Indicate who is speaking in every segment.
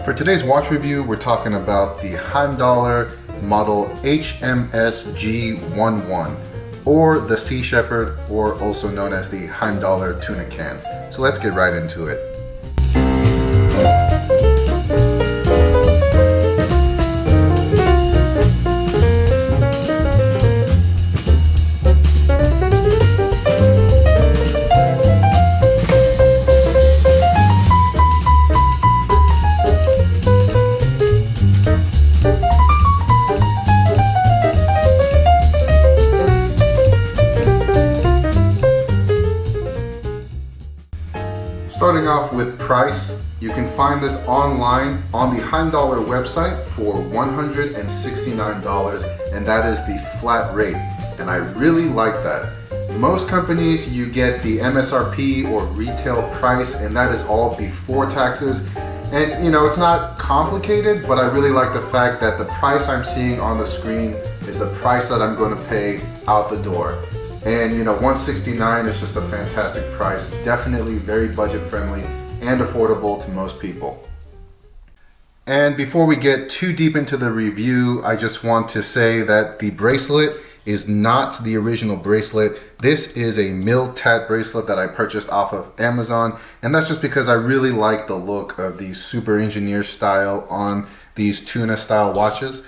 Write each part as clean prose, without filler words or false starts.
Speaker 1: For today's watch review, we're talking about the Heimdallr model HMSG11, or the Sea Shepherd, or also known as the Heimdallr tuna can. So let's get right into it. Starting off with price, you can find this online on the Heimdallr website for $169, and that is the flat rate, and I really like that. Most companies, you get the MSRP or retail price, and that is all before taxes. And you know, it's not complicated, but I really like the fact that the price I'm seeing on the screen is the price that I'm going to pay out the door. And you know, $169 is just a fantastic price. Definitely very budget friendly and affordable to most people. And before we get too deep into the review, I just want to say that the bracelet is not the original bracelet. This is a mill-tat bracelet that I purchased off of Amazon, and that's just because I really like the look of the super engineer style on these tuna style watches.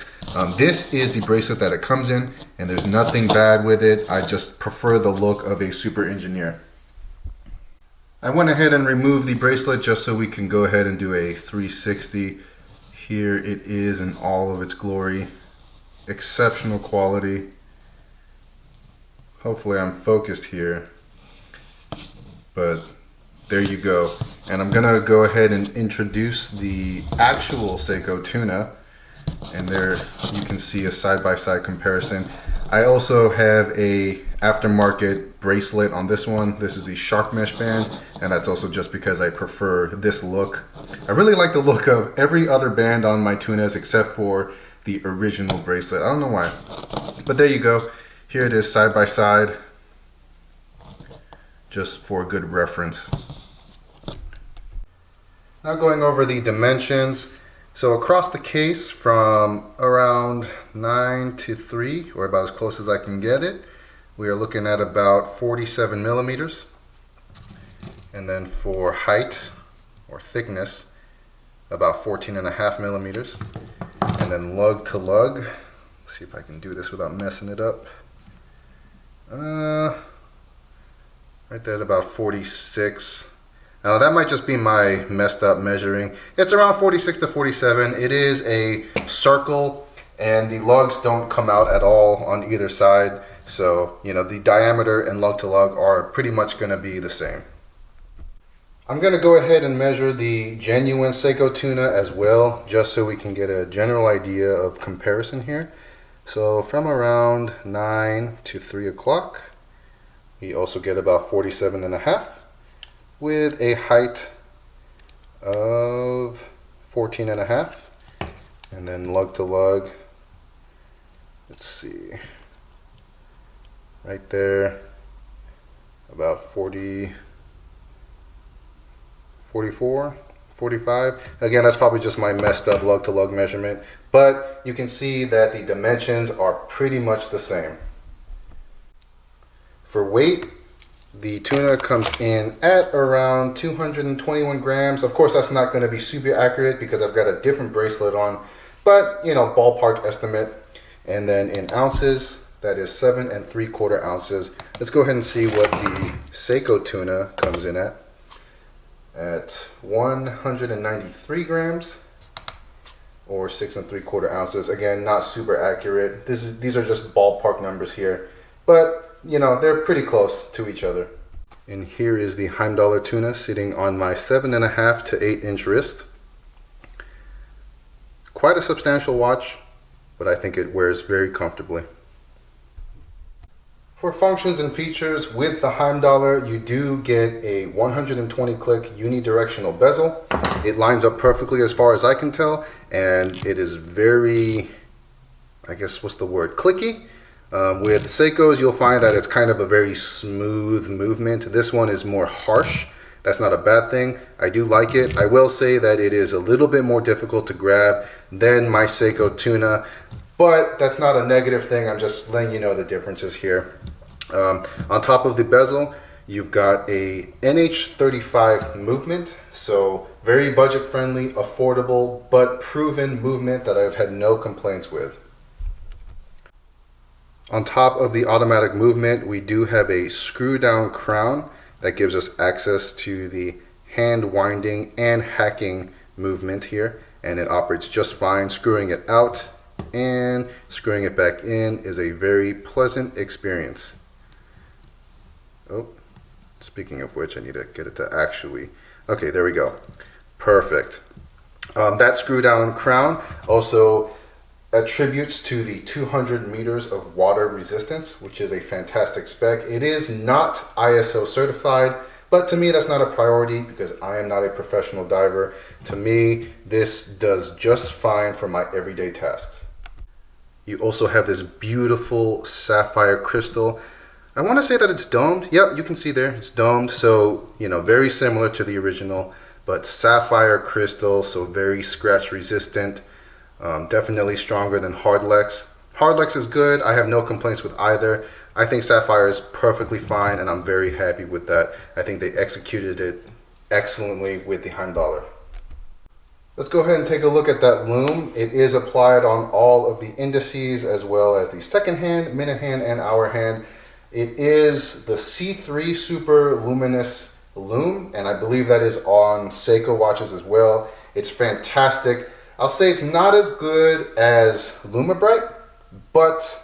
Speaker 1: This is the bracelet that it comes in, and there's nothing bad with it. I just prefer the look of a super engineer. I went ahead and removed the bracelet just so we can go ahead and do a 360. Here it is in all of its glory. Exceptional quality. Hopefully I'm focused here, but there you go. And I'm gonna go ahead and introduce the actual Seiko Tuna, and there you can see a side-by-side comparison. I also have a aftermarket bracelet on this one. This is the shark mesh band, and that's also just because I prefer this look. I really like the look of every other band on my tunas except for the original bracelet. I don't know why, but there you go. Here it is side by side, just for good reference. Now going over the dimensions. So across the case from around 9 to 3, or about as close as I can get it, we are looking at about 47 millimeters. And then for height or thickness, about 14.5 millimeters. And then lug to lug, let's see if I can do this without messing it up. Right there at about 46. Now that might just be my messed up measuring. It's around 46 to 47. It is a circle, and the lugs don't come out at all on either side. So, you know, the diameter and lug to lug are pretty much going to be the same. I'm going to go ahead and measure the genuine Seiko Tuna as well, just so we can get a general idea of comparison here. So from around 9 to 3 o'clock, we also get about 47.5 with a height of 14.5, and then lug to lug, let's see, right there, about 40, 44, 45. Again, that's probably just my messed up lug to lug measurement, but you can see that the dimensions are pretty much the same. For weight, the tuna comes in at around 221 grams. Of course, that's not going to be super accurate because I've got a different bracelet on, but you know, ballpark estimate. And then in ounces, that is 7 3/4 ounces. Let's go ahead and see what the Seiko Tuna comes in at 193 grams or 6 3/4 ounces. Again, not super accurate. These are just ballpark numbers here, but you know, they're pretty close to each other. And here is the Heimdallr Tuna sitting on my 7.5 to 8 inch wrist. Quite a substantial watch, but I think it wears very comfortably. For functions and features with the Heimdallr, you do get a 120 click unidirectional bezel. It lines up perfectly as far as I can tell, and it is very, I guess, what's the word, clicky. With Seikos, you'll find that it's kind of a very smooth movement. This one is more harsh. That's not a bad thing. I do like it. I will say that it is a little bit more difficult to grab than my Seiko Tuna, but that's not a negative thing. I'm just letting you know the differences here. On top of the bezel, you've got a NH35 movement, so very budget friendly, affordable, but proven movement that I've had no complaints with. On top of the automatic movement, we do have a screw down crown that gives us access to the hand winding and hacking movement here, and it operates just fine. Screwing it out and screwing it back in is a very pleasant experience. Oh, speaking of which, I need to get it to actually, okay, there we go. Perfect. That screw down crown also attributes to the 200 meters of water resistance, which is a fantastic spec. It is not ISO certified, but to me that's not a priority because I am not a professional diver. To me, this does just fine for my everyday tasks. You also have this beautiful sapphire crystal. I want to say that it's domed. Yep, you can see there, it's domed. So, you know, very similar to the original, but sapphire crystal, so very scratch resistant. Definitely stronger than Hardlex. Hardlex is good. I have no complaints with either. I think Sapphire is perfectly fine, and I'm very happy with that. I think they executed it excellently with the Heimdallr. Let's go ahead and take a look at that loom. It is applied on all of the indices as well as the second hand, minute hand, and hour hand. It is the C3 Super Luminous Loom, and I believe that is on Seiko watches as well. It's fantastic. I'll say it's not as good as Lumabrite, but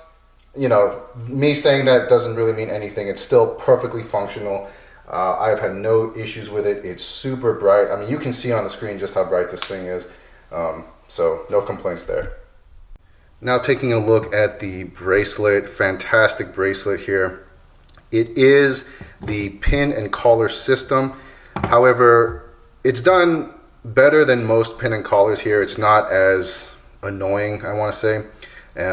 Speaker 1: you know, me saying that doesn't really mean anything. It's still perfectly functional. I've had no issues with it. It's super bright. I mean, you can see on the screen just how bright this thing is. So no complaints there. Now taking a look at the bracelet, fantastic bracelet here. It is the pin and collar system. However, it's done better than most pin and collars here. It's not as annoying, I want to say.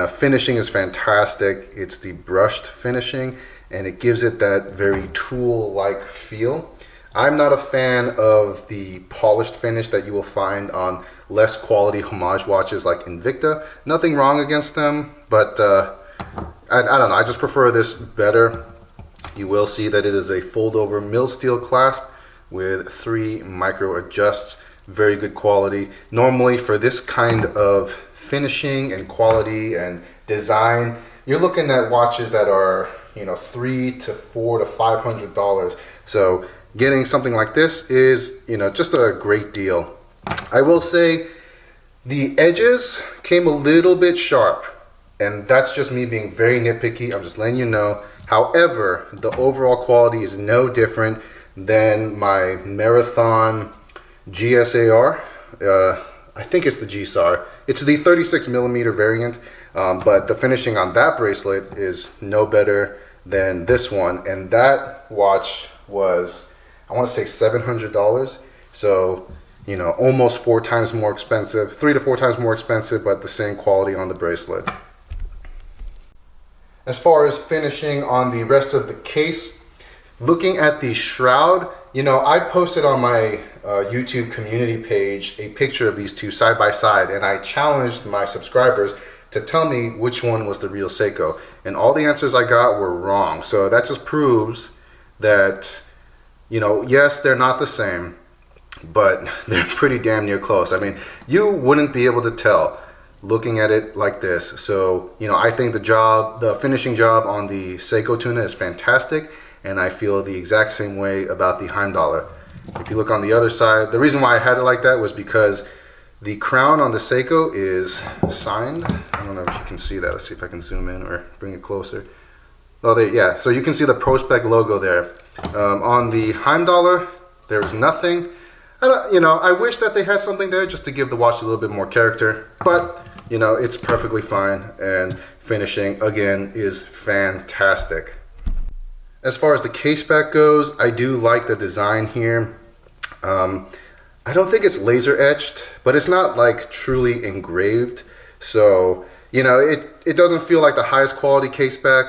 Speaker 1: Finishing is fantastic. It's the brushed finishing, and it gives it that very tool-like feel. I'm not a fan of the polished finish that you will find on less quality Homage watches like Invicta. Nothing wrong against them, but I don't know. I just prefer this better. You will see that it is a fold-over mill steel clasp with 3 micro adjusts. Very good quality. Normally for this kind of finishing and quality and design, you're looking at watches that are, you know, $300 to $400 to $500. So getting something like this is, you know, just a great deal. I will say the edges came a little bit sharp, and that's just me being very nitpicky. I'm just letting you know. However, the overall quality is no different than my Marathon GSAR. I think it's the GSAR. It's the 36 millimeter variant, but the finishing on that bracelet is no better than this one. And that watch was, I want to say $700. So, you know, almost 4 times more expensive, 3 to 4 times more expensive, but the same quality on the bracelet. As far as finishing on the rest of the case, looking at the shroud, you know, I posted on my YouTube community page a picture of these two side by side, and I challenged my subscribers to tell me which one was the real Seiko, and all the answers I got were wrong. So that just proves that, you know, yes, they're not the same, but they're pretty damn near close. I mean, you wouldn't be able to tell looking at it like this. So, you know, I think the finishing job on the Seiko Tuna is fantastic, and I feel the exact same way about the Heimdallr. If you look on the other side, the reason why I had it like that was because the crown on the Seiko is signed. I don't know if you can see that. Let's see if I can zoom in or bring it closer. Oh, yeah, so you can see the Prospect logo there. On the Heimdallr, there's nothing. You know, I wish that they had something there just to give the watch a little bit more character, but, you know, it's perfectly fine, and finishing, again, is fantastic. As far as the case back goes, I do like the design here. I don't think it's laser etched, but it's not like truly engraved. So, you know, it doesn't feel like the highest quality case back,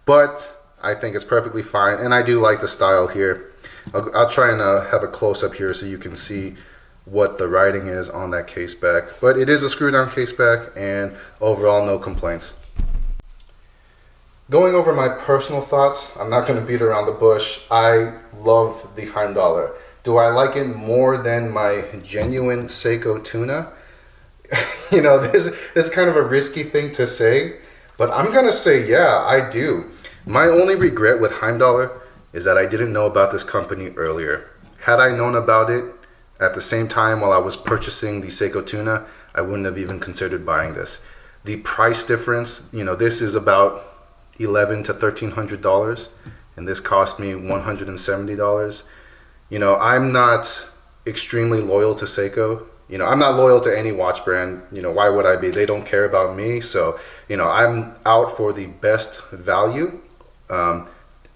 Speaker 1: but I think it's perfectly fine, and I do like the style here. I'll try and have a close-up here so you can see what the writing is on that case back. But it is a screw-down case back, and overall no complaints. Going over my personal thoughts, I'm not going to beat around the bush. I love the Heimdallr. Do I like it more than my genuine Seiko Tuna? You know, this is kind of a risky thing to say, but I'm going to say, yeah, I do. My only regret with Heimdallr is that I didn't know about this company earlier. Had I known about it at the same time while I was purchasing the Seiko Tuna, I wouldn't have even considered buying this. The price difference, you know, this is about $1,100 to $1,300, and this cost me $170. You know, I'm not extremely loyal to Seiko. You know, I'm not loyal to any watch brand. You know, why would I be? They don't care about me. So, you know, I'm out for the best value,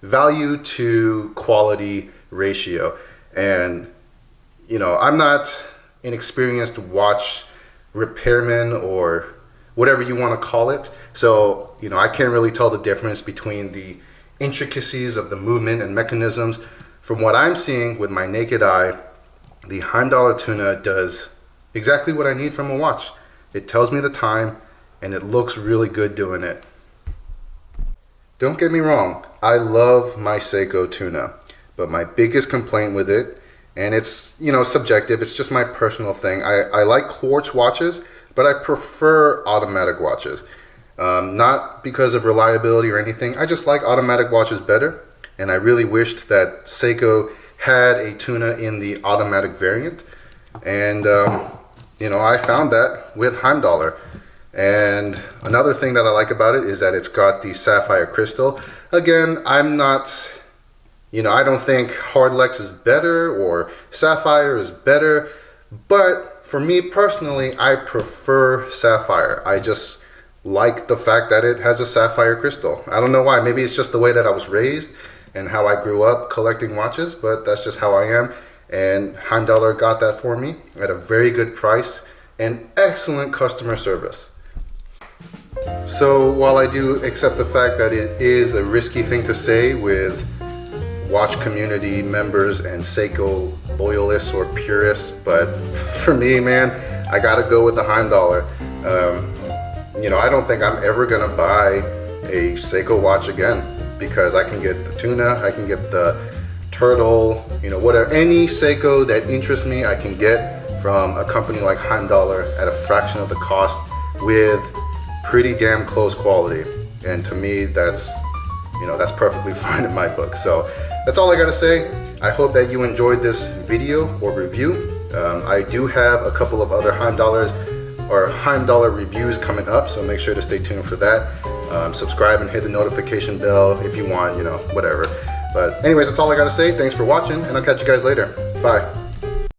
Speaker 1: value to quality ratio. And, you know, I'm not an experienced watch repairman or whatever you want to call it. So, you know, I can't really tell the difference between the intricacies of the movement and mechanisms. From what I'm seeing with my naked eye, the Heimdallr Tuna does exactly what I need from a watch. It tells me the time, and it looks really good doing it. Don't get me wrong, I love my Seiko Tuna, but my biggest complaint with it, and it's, you know, subjective, it's just my personal thing. I like quartz watches, but I prefer automatic watches. Not because of reliability or anything, I just like automatic watches better, and I really wished that Seiko had a Tuna in the automatic variant, and you know, I found that with Heimdallr. And another thing that I like about it is that it's got the Sapphire Crystal. Again, I'm not, you know, I don't think Hardlex is better or Sapphire is better, but for me personally, I prefer Sapphire. I just like the fact that it has a Sapphire Crystal. I don't know why, maybe it's just the way that I was raised and how I grew up collecting watches, but that's just how I am. And Heimdallr got that for me at a very good price and excellent customer service. So while I do accept the fact that it is a risky thing to say with watch community members and Seiko loyalists or purists, but for me, man, I gotta go with the Heimdallr. You know, I don't think I'm ever gonna buy a Seiko watch again because I can get the Tuna, I can get the Turtle, you know, whatever, any Seiko that interests me, I can get from a company like Heimdallr at a fraction of the cost with pretty damn close quality. And to me, that's, you know, that's perfectly fine in my book. So that's all I gotta say. I hope that you enjoyed this video or review. I do have a couple of other Heimdallr reviews coming up, so make sure to stay tuned for that. Subscribe and hit the notification bell if you want, you know, whatever. But anyways, that's all I gotta say. Thanks for watching, and I'll catch you guys later. Bye.